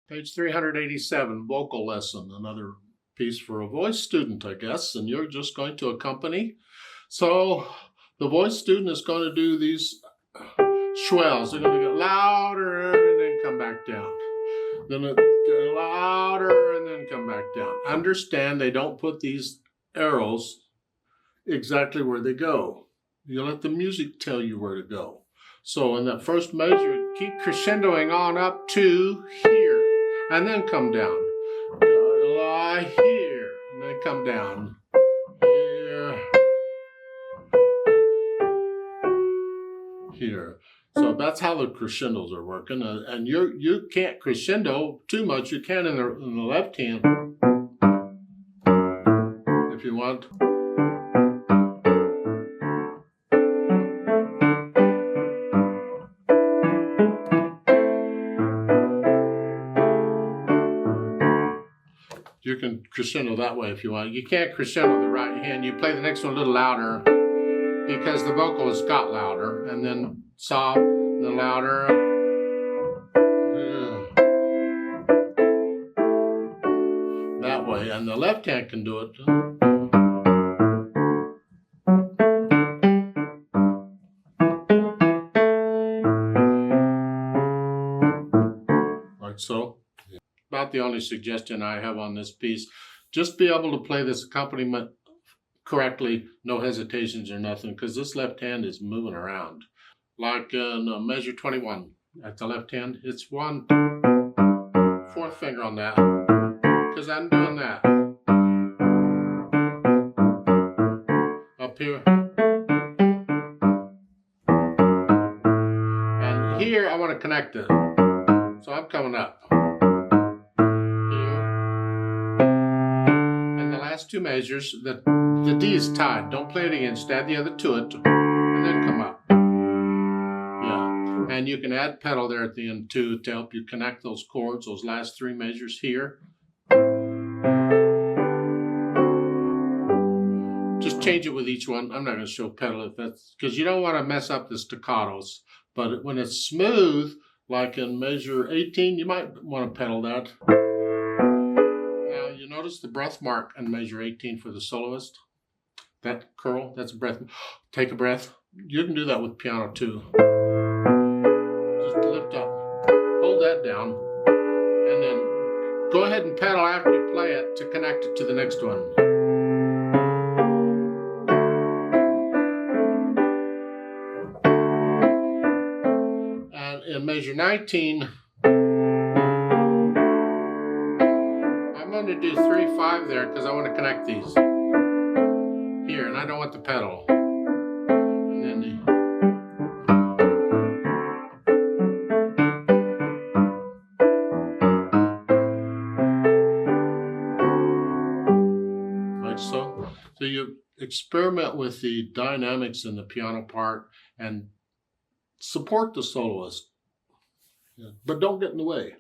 Page 387, vocal lesson, another piece for a voice student, I guess, and you're just going to accompany. So the voice student is going to do these swells. They're going to get louder and then come back down. Then it get louder and then come back down. Understand they don't put these arrows exactly where they go. You let the music tell you where to go. So in that first measure, keep crescendoing on up to here. And then come down. Lie here. And then come down. Here. Here. So that's how the crescendos are working. And you can't crescendo too much. You can in the left hand. If you want. You can crescendo that way if you want. You can't crescendo the right hand. You play the next one a little louder because the vocalist got louder, and then soft, then louder. That way, and the left hand can do it. Like so. About the only suggestion I have on this piece. Just be able to play this accompaniment correctly, no hesitations or nothing, because this left hand is moving around. Like in measure 21 at the left hand, it's 1, 4th finger on that, because I'm doing that. Up here. And here I want to connect it. So I'm coming up. Two measures, the D is tied. Don't play it again. Just add the other to it, and then come up. Yeah, and you can add pedal there at the end too to help you connect those chords, those last 3 measures here. Just change it with each one. I'm not going to show pedal if that's because you don't want to mess up the staccatos. But when it's smooth, like in measure 18, you might want to pedal that. You notice the breath mark in measure 18 for the soloist. That curl, that's a breath. Take a breath. You can do that with piano too. Just lift up. Hold that down. And then go ahead and pedal after you play it to connect it to the next one. And in measure 19, I'm going to do 3, 5 there because I want to connect these here, and I don't want the pedal. And then like so. So you experiment with the dynamics in the piano part and support the soloist, but don't get in the way.